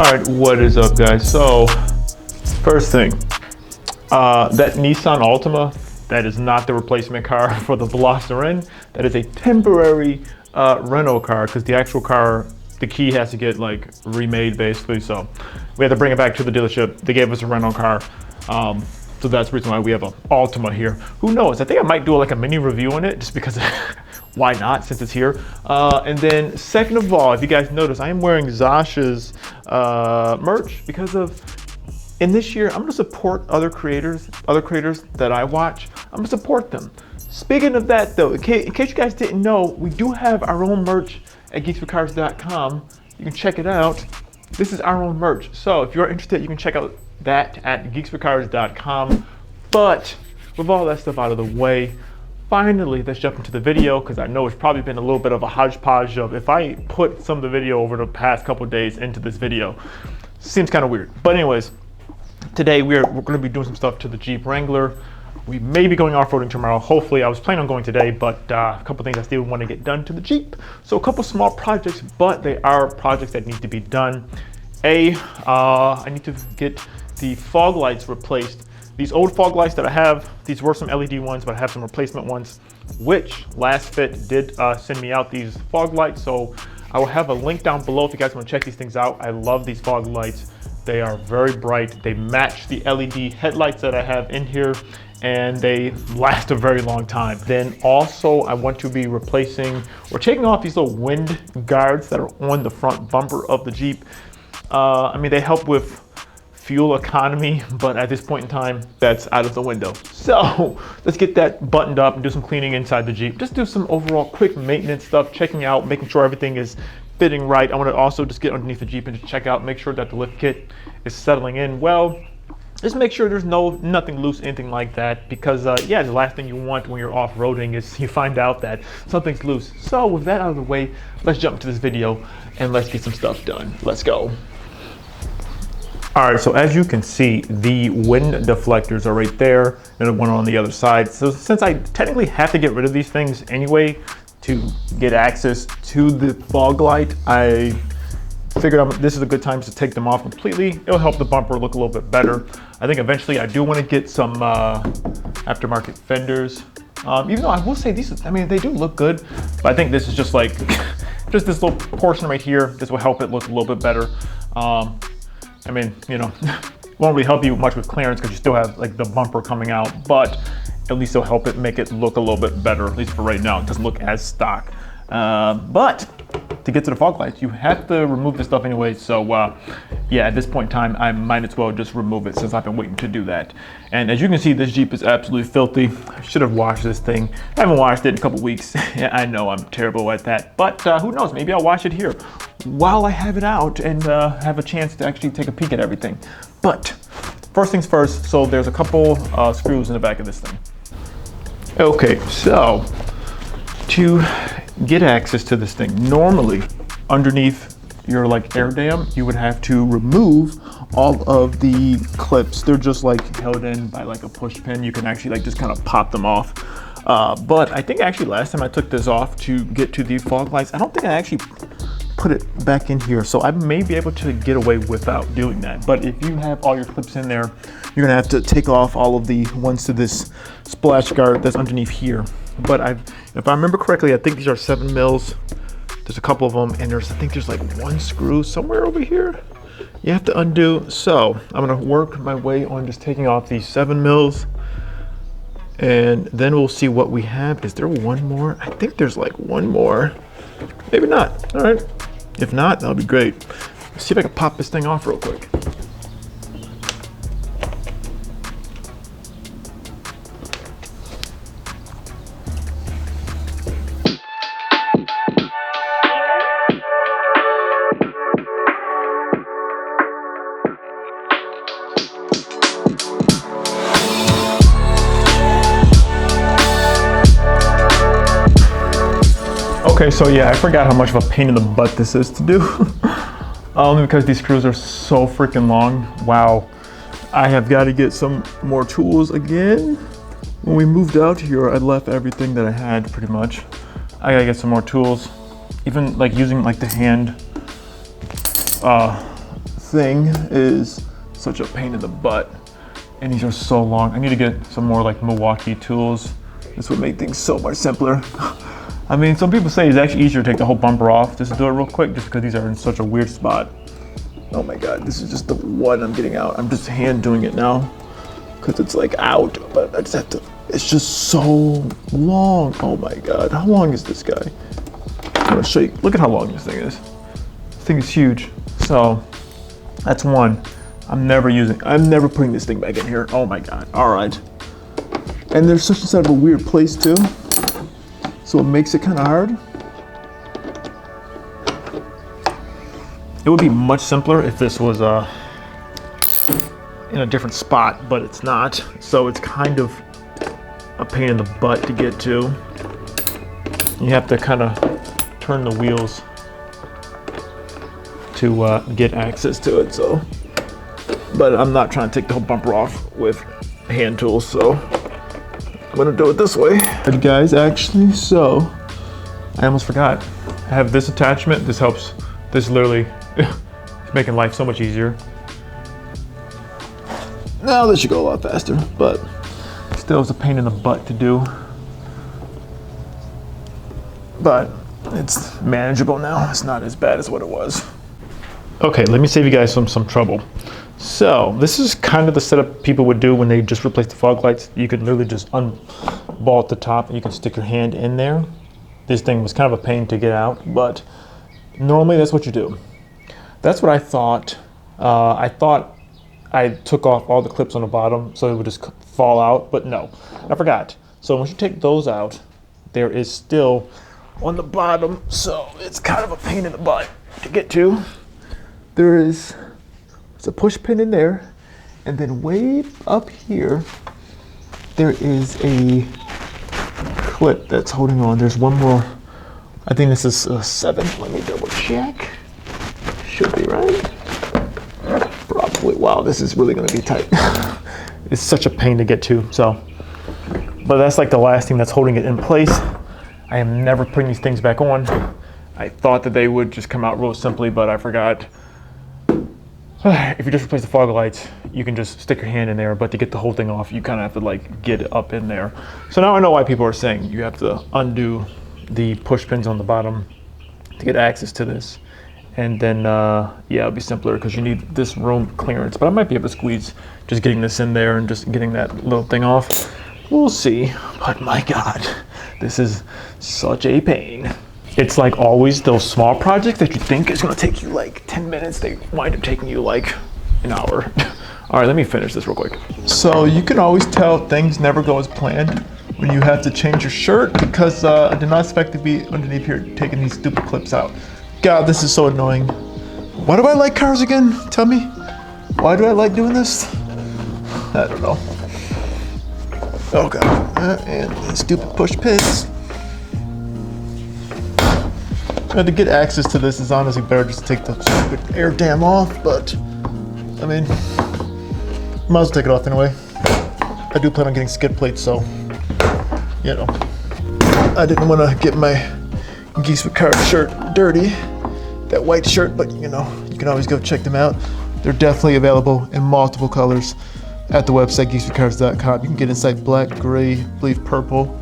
Alright, what is up guys? So, first thing, that Nissan Altima, that is not the replacement car for the Veloster. That is a temporary rental car because the actual car, the key has to get like remade basically. So we had to bring it back to the dealership. They gave us a rental car. So that's the reason why we have an Altima here. Who knows? I think I might do like a mini review on it just because why not, since it's here. And then second of all, if you guys notice, I am wearing Zasha's merch because of, in this year, I'm gonna support other creators that I watch. I'm gonna support them. Speaking of that though, in case you guys didn't know, we do have our own merch at geeksforcars.com. You can check it out. This is our own merch. So if you're interested, you can check out that at geeksforcars.com. But with all that stuff out of the way, finally, let's jump into the video because I know it's probably been a little bit of a hodgepodge of, if I put some of the video over the past couple of days into this video, seems kind of weird. But anyways, today we're going to be doing some stuff to the Jeep Wrangler. We may be going off-roading tomorrow. Hopefully, I was planning on going today, but a couple things I still want to get done to the Jeep. So a couple small projects, but they are projects that need to be done. I need to get the fog lights replaced. These old fog lights that I have, these were some LED ones, but I have some replacement ones, which LastFit did send me out these fog lights. So I will have a link down below if you guys want to check these things out. I love these fog lights. They are very bright. They match the LED headlights that I have in here, and they last a very long time. Then also I want to be replacing or taking off these little wind guards that are on the front bumper of the Jeep. I mean, they help with fuel economy, but at this point in time, that's out of the window. So let's get that buttoned up and do some cleaning inside the Jeep. Just do some overall quick maintenance stuff, checking out, making sure everything is fitting right. I want to also just get underneath the Jeep and just check out, make sure that the lift kit is settling in well. Just make sure there's nothing loose, anything like that, because yeah, the last thing you want when you're off-roading is you find out that something's loose. So with that out of the way, let's jump into this video and let's get some stuff done. Let's go. All right, so as you can see, the wind deflectors are right there and one on the other side. So since I technically have to get rid of these things anyway to get access to the fog light, I figured this is a good time to take them off completely. It'll help the bumper look a little bit better. I think eventually I do want to get some aftermarket fenders. Even though I will say these, I mean, they do look good, but I think this is just like, just this little portion right here. This will help it look a little bit better. I mean, you know, won't really help you much with clearance because you still have like the bumper coming out, but at least it'll help it make it look a little bit better, at least for right now. It doesn't look as stock. But to get to the fog lights, you have to remove this stuff anyway. So yeah, at this point in time, I might as well just remove it since I've been waiting to do that. And as you can see, this Jeep is absolutely filthy. I should have washed this thing. I haven't washed it in a couple weeks. Yeah, I know I'm terrible at that, but who knows? Maybe I'll wash it here while I have it out and have a chance to actually take a peek at everything. But first things first, so there's a couple screws in the back of this thing. Okay, so to get access to this thing, normally underneath your like air dam, you would have to remove all of the clips. They're just like held in by like a push pin. You can actually like just kind of pop them off. But I think actually last time I took this off to get to the fog lights, I don't think I actually put it back in here. So I may be able to get away without doing that. But if you have all your clips in there, you're gonna have to take off all of the ones to this splash guard that's underneath here. But if I remember correctly, I think these are 7 mils. There's a couple of them, and I think there's like one screw somewhere over here you have to undo. So I'm gonna work my way on just taking off these 7 mils, and then we'll see what we have. Is there one more? I think there's like one more. Maybe not. All right. If not, that'll be great. Let's see if I can pop this thing off real quick. Okay, so yeah, I forgot how much of a pain in the butt this is to do. Only because these screws are so freaking long. Wow. I have got to get some more tools again. When we moved out here, I left everything that I had pretty much. I gotta get some more tools. Even like using like the hand thing is such a pain in the butt. And these are so long. I need to get some more like Milwaukee tools. This would make things so much simpler. I mean, some people say it's actually easier to take the whole bumper off just to do it real quick, just because these are in such a weird spot. Oh my God, this is just the one I'm getting out. I'm just hand doing it now because it's like out, but I just have to, it's just so long. Oh my God, how long is this guy? I'm gonna show you, look at how long this thing is. This thing is huge. So that's one. I'm never putting this thing back in here. Oh my God, all right. And there's such a sort of a weird place too. So it makes it kind of hard. It would be much simpler if this was in a different spot, but it's not. So it's kind of a pain in the butt to get to. You have to kind of turn the wheels to get access to it. So, but I'm not trying to take the whole bumper off with hand tools, so I'm gonna do it this way. But guys, actually, so I almost forgot. I have this attachment. This helps. This literally is making life so much easier. Now this should go a lot faster, but still is a pain in the butt to do. But it's manageable now. It's not as bad as what it was. Okay, let me save you guys some trouble. So this is kind of the setup people would do when they just replace the fog lights. You could literally just unbolt the top and you can stick your hand in there. This thing was kind of a pain to get out, but normally that's what you do. That's what I thought. I thought I took off all the clips on the bottom so it would just fall out, but no, I forgot. So once you take those out, there is still on the bottom, so it's kind of a pain in the butt to get to. There's a push pin in there, and then way up here, there is a clip that's holding on. There's one more. I think this is a 7. Let me double check. Should be right. Probably. Wow, this is really going to be tight. It's such a pain to get to. So, but that's like the last thing that's holding it in place. I am never putting these things back on. I thought that they would just come out real simply, but I forgot. If you just replace the fog lights, you can just stick your hand in there, but to get the whole thing off, you kind of have to like get it up in there. So now I know why people are saying you have to undo the push pins on the bottom to get access to this. And then, yeah, it'll be simpler because you need this room clearance, but I might be able to squeeze just getting this in there and just getting that little thing off. We'll see, but my God, this is such a pain. It's like always those small projects that you think is gonna take you like 10 minutes, they wind up taking you like an hour. All right, let me finish this real quick. So you can always tell things never go as planned when you have to change your shirt because I did not expect to be underneath here taking these stupid clips out. God, this is so annoying. Why do I like cars again? Tell me. Why do I like doing this? I don't know. Oh God, and the stupid push pins. To get access to this is honestly better just to take the stupid air dam off, but I mean, might as well take it off anyway. I do plan on getting skid plates, so you know, I didn't want to get my Geese with Cars shirt dirty, that white shirt, but you know, you can always go check them out. They're definitely available in multiple colors at the website geeswithcars.com. You can get inside black, gray, I believe purple,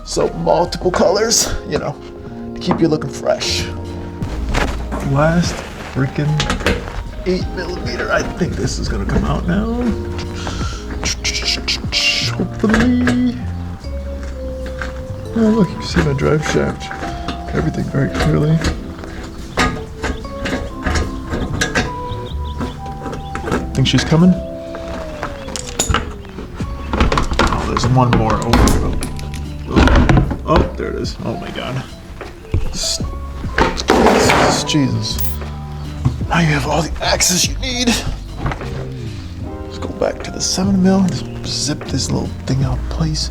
so multiple colors, you know, to keep you looking fresh. Last freaking 8mm. I think this is gonna come out now. Hopefully. Oh look, you can see my drive shaft. Everything very clearly. Think she's coming? Oh, there's one more over. Oh, there it is. Oh my God. Jesus. Now you have all the access you need. Let's go back to the 7mm and just zip this little thing out of place.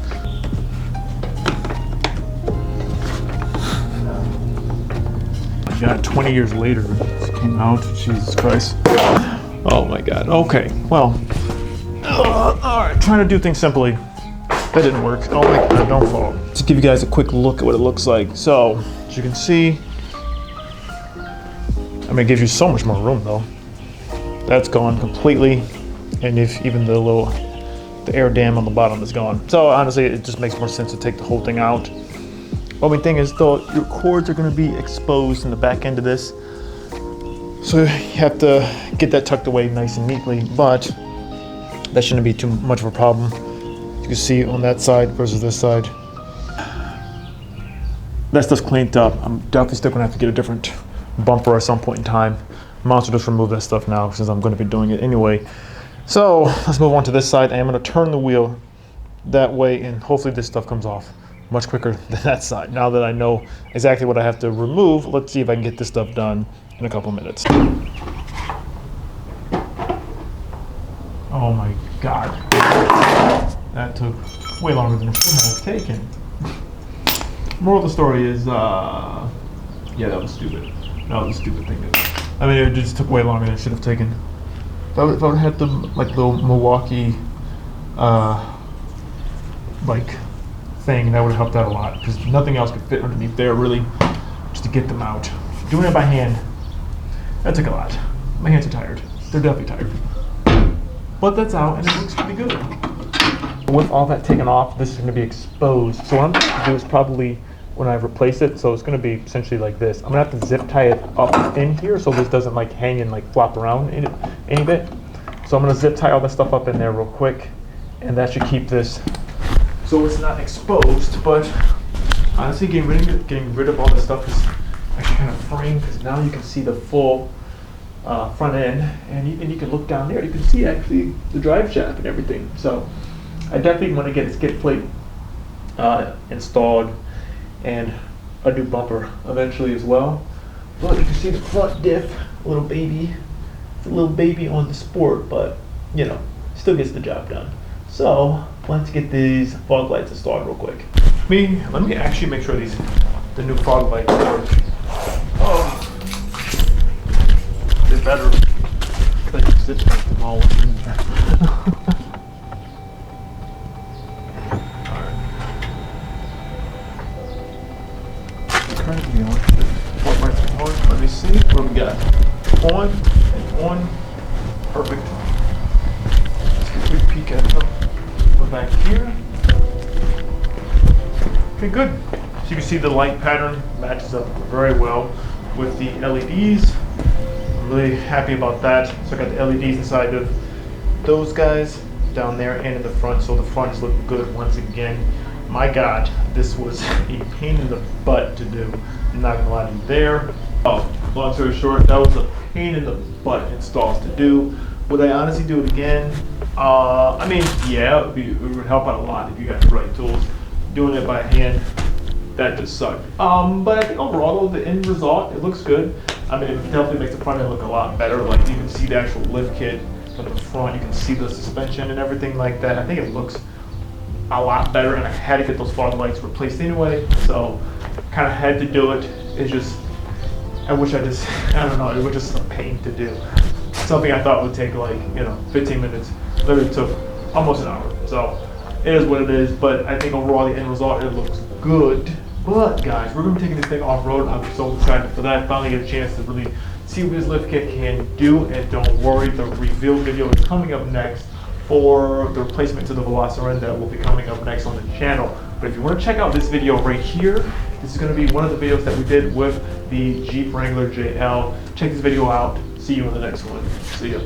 My God, 20 years later, this came out. Jesus Christ. Oh my God. Okay, well. All right, trying to do things simply. That didn't work. Oh my God, don't fall. Just give you guys a quick look at what it looks like. So, as you can see, I mean, it gives you so much more room though. That's gone completely. And if even the air dam on the bottom is gone. So honestly, it just makes more sense to take the whole thing out. Only thing is though, your cords are gonna be exposed in the back end of this. So you have to get that tucked away nice and neatly, but that shouldn't be too much of a problem. You can see on that side versus this side. That stuff's cleaned up. I'm definitely still gonna have to get a different bumper at some point in time. I might also just remove that stuff now since I'm gonna be doing it anyway. So let's move on to this side. I'm gonna turn the wheel that way and hopefully this stuff comes off much quicker than that side. Now that I know exactly what I have to remove, let's see if I can get this stuff done in a couple minutes. Oh my God. That took way longer than it should have taken. Moral of the story is, yeah, that was stupid. That was a stupid thing to do. I mean, it just took way longer than it should have taken. If I would have had the little Milwaukee, like thing, that would have helped out a lot because nothing else could fit underneath there really, just to get them out. Doing it by hand, that took a lot. My hands are tired. They're definitely tired. But that's out and it looks pretty good. With all that taken off, this is going to be exposed. So what I'm going to do is probably when I replace it, so it's going to be essentially like this. I'm going to have to zip tie it up in here so this doesn't like hang and like flop around any bit. So I'm going to zip tie all this stuff up in there real quick, and that should keep this so it's not exposed. But honestly, getting rid of all this stuff is actually kind of freeing because now you can see the full front end, and even you can look down there. You can see actually the drive shaft and everything. So I definitely want to get a skid plate installed and a new bumper eventually as well. But you can see the front diff, a little baby. It's a little baby on the Sport, but you know, still gets the job done. So let's get these fog lights installed real quick. Let me actually make sure the new fog lights work. Oh, they're better. But it's them all in there. Currently on. Fog lights are on. Let me see what we got. On and on. Perfect. Let's get a quick peek at them. Go back here. Okay, good. So you can see the light pattern matches up very well with the LEDs. I'm really happy about that. So I got the LEDs inside of those guys down there and in the front. So the front is looking good once again. My God, this was a pain in the butt to do. I'm not gonna lie to you there. Oh, long story short, that was a pain in the butt installs to do. Would I honestly do it again? I mean, yeah, it would help out a lot if you got the right tools. Doing it by hand, that just sucked. But I think overall, the end result, it looks good. I mean, it definitely makes the front end look a lot better. Like you can see the actual lift kit from the front, you can see the suspension and everything like that. I think it looks a lot better, and I had to get those fog lights replaced anyway, so kind of had to do it. It's just, I wish I don't know, it was just a pain to do. Something I thought would take like, 15 minutes, literally took almost an hour. So it is what it is, but I think overall the end result, it looks good. But guys, we're gonna be taking this thing off-road. I'm so excited for that. Finally get a chance to really see what this lift kit can do, and don't worry, the reveal video is coming up next for the replacement to the Velociren that will be coming up next on the channel. But if you want to check out this video right here, this is going to be one of the videos that we did with the Jeep Wrangler JL. Check this video out. See you in the next one. See ya.